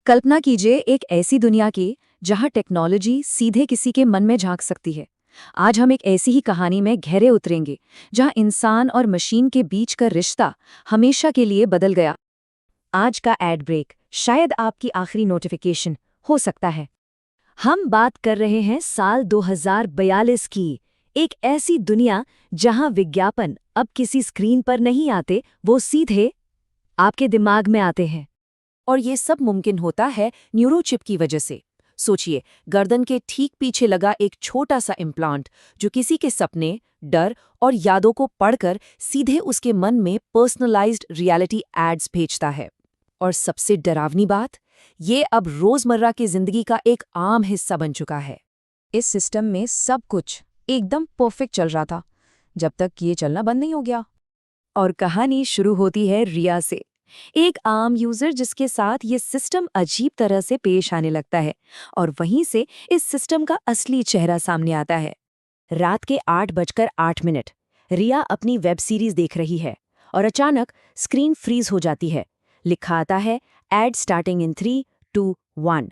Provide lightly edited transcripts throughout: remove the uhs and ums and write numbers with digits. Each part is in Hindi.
कल्पना कीजिए एक ऐसी दुनिया की जहां टेक्नोलॉजी सीधे किसी के मन में झांक सकती है। आज हम एक ऐसी ही कहानी में गहरे उतरेंगे जहां इंसान और मशीन के बीच का रिश्ता हमेशा के लिए बदल गया। आज का एड ब्रेक शायद आपकी आखिरी नोटिफिकेशन हो सकता है। हम बात कर रहे हैं साल 2042 की, एक ऐसी दुनिया जहां विज्ञापन अब किसी स्क्रीन पर नहीं आते, वो सीधे आपके दिमाग में आते हैं। और ये सब मुमकिन होता है न्यूरोचिप की वजह से। सोचिए, गर्दन के ठीक पीछे लगा एक छोटा सा इम्प्लांट जो किसी के सपने, डर और यादों को पढ़कर सीधे उसके मन में पर्सनलाइज्ड रियलिटी एड्स भेजता है। और सबसे डरावनी बात, ये अब रोजमर्रा की जिंदगी का एक आम हिस्सा बन चुका है। इस सिस्टम में सब कुछ एकदम परफेक्ट चल रहा था, जब तक ये चलना बंद नहीं हो गया। और कहानी शुरू होती है रिया से, एक आम यूजर जिसके साथ ये सिस्टम अजीब तरह से पेश आने लगता है। और वहीं से इस सिस्टम का असली चेहरा सामने आता है। रात के 8:08, रिया अपनी वेब सीरीज देख रही है और अचानक स्क्रीन फ्रीज हो जाती है। लिखा आता है एड स्टार्टिंग इन 3, 2, 1।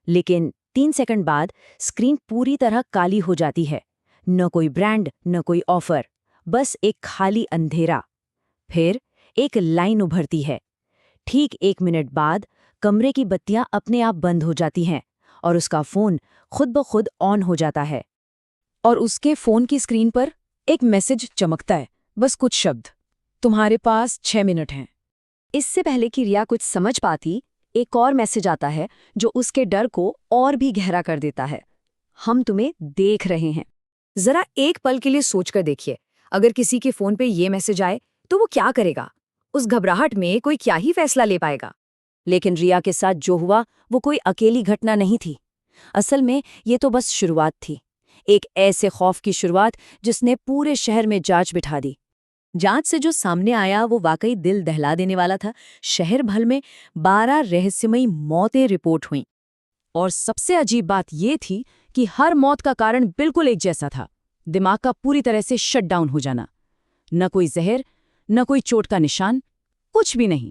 लेकिन 3 सेकंड बाद स्क्रीन पूरी तरह काली हो जाती है। न कोई ब्रांड, न कोई ऑफर, बस एक खाली अंधेरा। फिर एक लाइन उभरती है। ठीक 1 मिनट बाद कमरे की बत्तियां अपने आप बंद हो जाती हैं और उसका फोन खुद ब खुद ऑन हो जाता है। और उसके फोन की स्क्रीन पर एक मैसेज चमकता है, बस कुछ शब्द, तुम्हारे पास 6 मिनट हैं। इससे पहले कि रिया कुछ समझ पाती, एक और मैसेज आता है जो उसके डर को और भी गहरा कर देता है। हम तुम्हें देख रहे हैं। जरा एक पल के लिए सोचकर देखिए, अगर किसी के फोन पे ये मैसेज आए तो वो क्या करेगा? उस घबराहट में कोई क्या ही फैसला ले पाएगा। लेकिन रिया के साथ जो हुआ वो कोई अकेली घटना नहीं थी। असल में ये तो बस शुरुआत थी, एक ऐसे खौफ की शुरुआत जिसने पूरे शहर में जांच बिठा दी। जांच से जो सामने आया वो वाकई दिल दहला देने वाला था। शहर भर में 12 रहस्यमयी मौतें रिपोर्ट हुईं। और सबसे अजीब बात ये थी कि हर मौत का कारण बिल्कुल एक जैसा था, दिमाग का पूरी तरह से शट डाउन हो जाना। न कोई जहर, न कोई चोट का निशान, कुछ भी नहीं।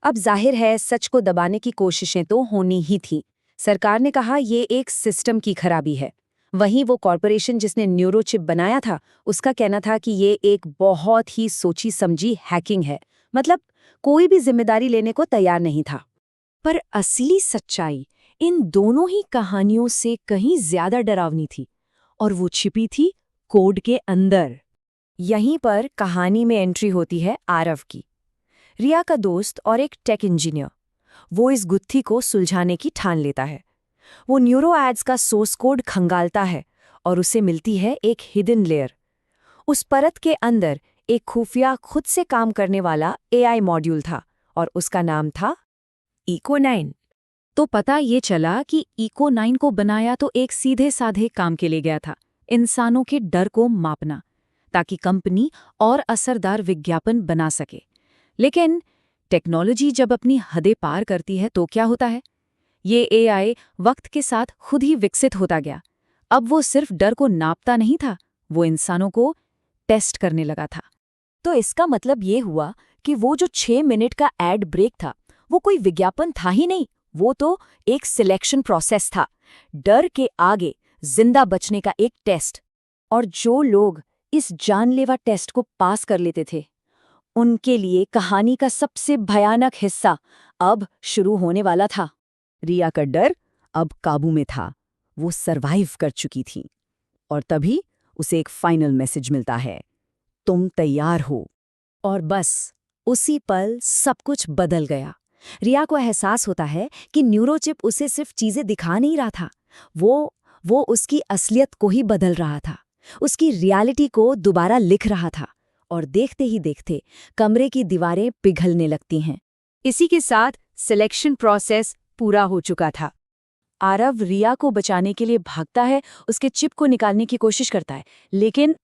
अब जाहिर है सच को दबाने की कोशिशें तो होनी ही थी। सरकार ने कहा ये एक सिस्टम की खराबी है। वहीं वो कॉरपोरेशन जिसने न्यूरोचिप बनाया था, उसका कहना था कि ये एक बहुत ही सोची समझी हैकिंग है। मतलब कोई भी जिम्मेदारी लेने को तैयार नहीं था। पर असली सच्चाई इन दोनों ही कहानियों से कहीं ज्यादा डरावनी थी, और वो छिपी थी कोड के अंदर। यहीं पर कहानी में एंट्री होती है आरव की, रिया का दोस्त और एक टेक इंजीनियर। वो इस गुत्थी को सुलझाने की ठान लेता है। वो न्यूरो एड्स का सोर्स कोड खंगालता है और उसे मिलती है एक हिडन लेयर। उस परत के अंदर एक खुफिया, खुद से काम करने वाला एआई मॉड्यूल था और उसका नाम था इको9। तो पता ये चला कि इको9 को बनाया तो एक सीधे साधे काम के लिए गया था, इंसानों के डर को मापना, ताकि कंपनी और असरदार विज्ञापन बना सके। लेकिन टेक्नोलॉजी जब अपनी हदें पार करती है तो क्या होता है? ये एआई वक्त के साथ खुद ही विकसित होता गया। अब वो सिर्फ डर को नापता नहीं था, वो इंसानों को टेस्ट करने लगा था। तो इसका मतलब ये हुआ कि वो जो 6 मिनट का एड ब्रेक था, वो कोई विज्ञापन था ही नहीं, वो तो एक सिलेक्शन प्रोसेस था, डर के आगे जिंदा बचने का एक टेस्ट। और जो लोग इस जानलेवा टेस्ट को पास कर लेते थे, उनके लिए कहानी का सबसे भयानक हिस्सा अब शुरू होने वाला था। रिया का डर अब काबू में था, वो सरवाइव कर चुकी थी। और तभी उसे एक फाइनल मैसेज मिलता है, तुम तैयार हो। और बस उसी पल सब कुछ बदल गया। रिया को एहसास होता है कि न्यूरोचिप उसे सिर्फ चीजें दिखा नहीं रहा था, वो उसकी असलियत को ही बदल रहा था, उसकी रियलिटी को दोबारा लिख रहा था। और देखते ही देखते कमरे की दीवारें पिघलने लगती हैं। इसी के साथ सिलेक्शन प्रोसेस पूरा हो चुका था। आरव रिया को बचाने के लिए भागता है, उसके चिप को निकालने की कोशिश करता है, लेकिन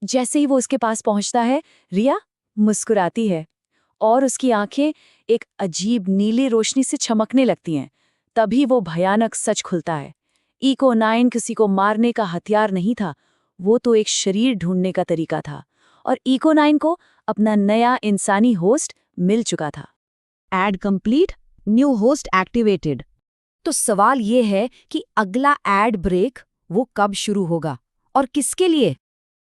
जैसे ही वो उसके पास पहुंचता है, रिया मुस्कुराती है और उसकी आंखें एक अजीब नीली रोशनी से चमकने लगती हैं। तभी वो भयानक सच खुलता है, इको9 किसी को मारने का हथियार नहीं था, वो तो एक शरीर ढूंढने का तरीका था। और इको9 को अपना नया इंसानी होस्ट मिल चुका था। Add complete. New host activated. तो सवाल ये है कि अगला एड ब्रेक वो कब शुरू होगा और किसके लिए?